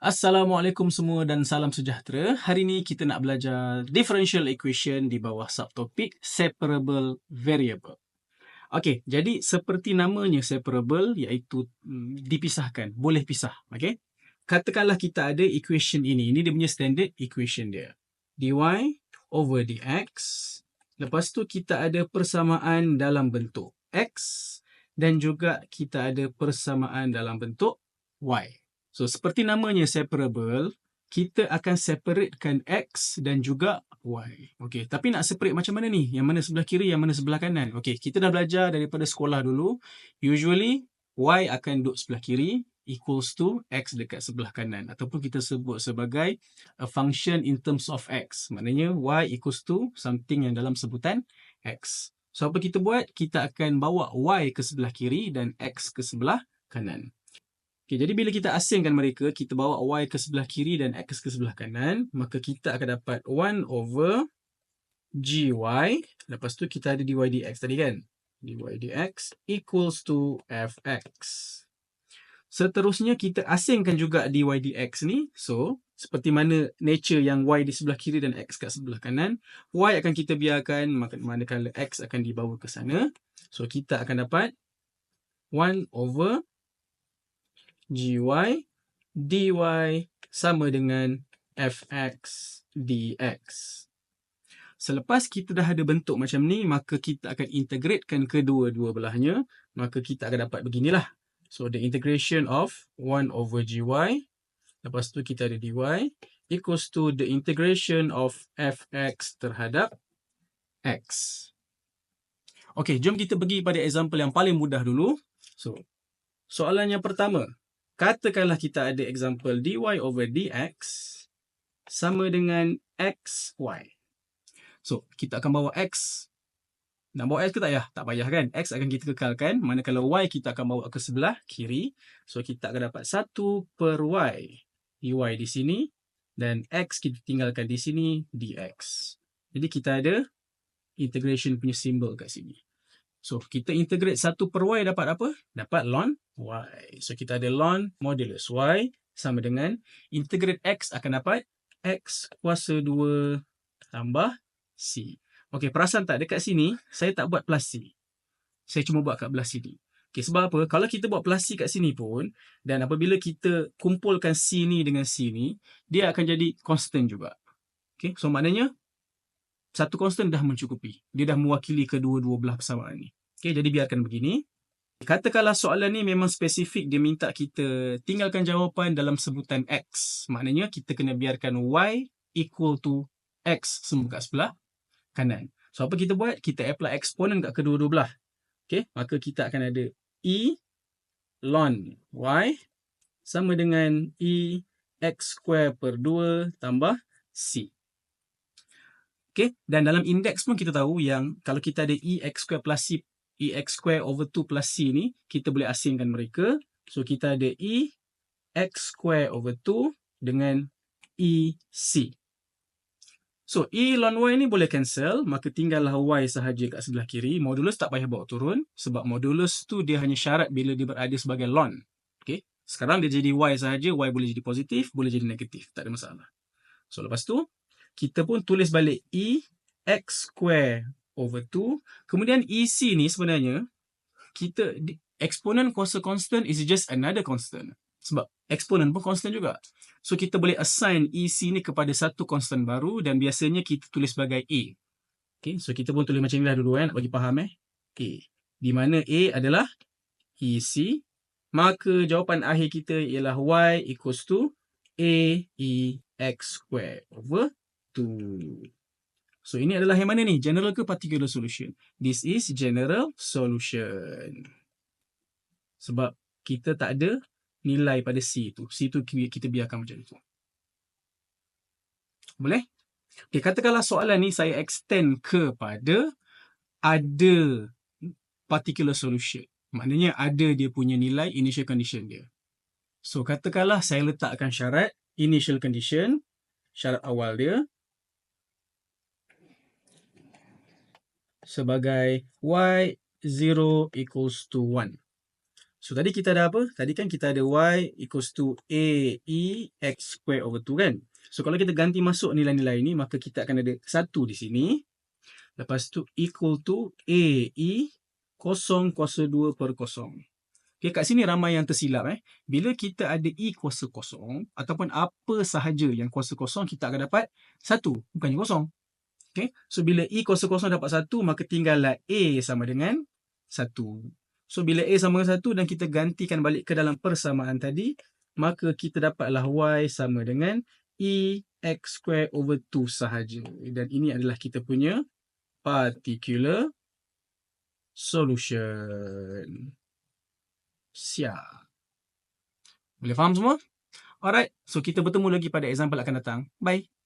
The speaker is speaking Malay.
Assalamualaikum semua dan salam sejahtera. Hari ini kita nak belajar differential equation di bawah subtopik separable variable. Okey, jadi seperti namanya separable iaitu dipisahkan, boleh pisah. Okey. Katakanlah kita ada equation ini. Ini dia punya standard equation dia. dy over dx. Lepas tu kita ada persamaan dalam bentuk x dan juga kita ada persamaan dalam bentuk y. So, seperti namanya separable, kita akan separatekan X dan juga Y. Okey, tapi nak separate macam mana ni? Yang mana sebelah kiri, yang mana sebelah kanan? Okey, kita dah belajar daripada sekolah dulu. Usually, Y akan duduk sebelah kiri equals to X dekat sebelah kanan. Ataupun kita sebut sebagai a function in terms of X. Maknanya, Y equals to something yang dalam sebutan X. So, apa kita buat? Kita akan bawa Y ke sebelah kiri dan X ke sebelah kanan. Okay, jadi bila kita asingkan mereka, kita bawa Y ke sebelah kiri dan X ke sebelah kanan, maka kita akan dapat 1 over GY. Lepas tu kita ada dy dx tadi kan? dy dx equals to fx. Seterusnya kita asingkan juga dy dx ni. So, seperti mana nature yang Y di sebelah kiri dan X kat sebelah kanan, Y akan kita biarkan, manakala X akan dibawa ke sana. So, kita akan dapat 1 over gy dy sama dengan fx dx. Selepas kita dah ada bentuk macam ni, maka kita akan integratekan kedua-dua belahnya. Maka kita akan dapat beginilah. So, the integration of 1 over gy, lepas tu kita ada dy, equals to the integration of fx terhadap x. Okey, jom kita pergi pada example yang paling mudah dulu. So, soalan yang pertama. Katakanlah kita ada example dy over dx sama dengan xy. So, kita akan bawa x. Nak bawa x ke tak payah? Tak payah kan? X akan kita kekalkan. Manakala y kita akan bawa ke sebelah kiri. So, kita akan dapat 1 per y. dy di sini. Dan x kita tinggalkan di sini dx. Jadi, kita ada integration punya symbol kat sini. So, kita integrate 1 per y dapat apa? Dapat ln y. So, kita ada ln modulus y sama dengan integrate x akan dapat x kuasa 2 tambah c. Okey, perasan tak dekat sini, saya tak buat plus c. Saya cuma buat kat belah sini. Okey, sebab apa? Kalau kita buat plus c kat sini pun, dan apabila kita kumpulkan c ni dengan c ni, dia akan jadi constant juga. Okey, so maknanya, satu constant dah mencukupi. Dia dah mewakili kedua-dua belah persamaan ni. Okey, jadi biarkan begini. Katakanlah soalan ni memang spesifik, dia minta kita tinggalkan jawapan dalam sebutan X. Maknanya kita kena biarkan Y equal to X semua kat sebelah kanan. So, apa kita buat? Kita apply exponent kat kedua-dua belah. Okey, maka kita akan ada E ln Y sama dengan E X square per 2 tambah C. Okay, dan dalam indeks pun kita tahu yang kalau kita ada EX square plus C, EX square over 2 plus C ni, kita boleh asingkan mereka. So, kita ada EX square over 2 dengan EC. So, E ln Y ni boleh cancel, maka tinggallah Y sahaja kat sebelah kiri. Modulus tak payah bawa turun, sebab modulus tu dia hanya syarat bila dia berada sebagai ln. Okay, sekarang dia jadi Y sahaja, Y boleh jadi positif, boleh jadi negatif, tak ada masalah. So, lepas tu, kita pun tulis balik E X square over 2. Kemudian EC ni sebenarnya, kita exponent kuasa constant is just another constant. Sebab exponent pun constant juga. So, kita boleh assign EC ni kepada satu constant baru dan biasanya kita tulis sebagai A. Okay, so kita pun tulis macam ni lah dulu nak bagi faham A. Di mana A adalah EC. Maka jawapan akhir kita ialah Y equals to A E X square over 2. So, ini adalah yang mana ni? General ke particular solution? This is general solution. Sebab kita tak ada nilai pada C tu. C tu kita biarkan macam tu. Boleh? Okay, katakanlah soalan ni saya extend kepada ada particular solution. Maknanya ada dia punya nilai initial condition dia. So, katakanlah saya letakkan syarat initial condition, syarat awal dia, sebagai Y0 equals to 1. So, tadi kita ada apa? Tadi kan kita ada y equals to AE x square over 2 kan? So, kalau kita ganti masuk nilai-nilai ni, maka kita akan ada 1 di sini. Lepas tu equal to AE kosong kuasa 2 per kosong. Okay, kat sini ramai yang tersilap. Bila kita ada E kuasa kosong, ataupun apa sahaja yang kuasa kosong, kita akan dapat 1, bukannya kosong. Okay, so bila E kuasa kosong dapat 1, maka tinggallah A sama dengan 1. So, bila A sama dengan 1 dan kita gantikan balik ke dalam persamaan tadi, maka kita dapatlah Y sama dengan E x square over 2 sahaja. Dan ini adalah kita punya particular solution. Siap. Boleh faham semua? Alright, so kita bertemu lagi pada example akan datang. Bye.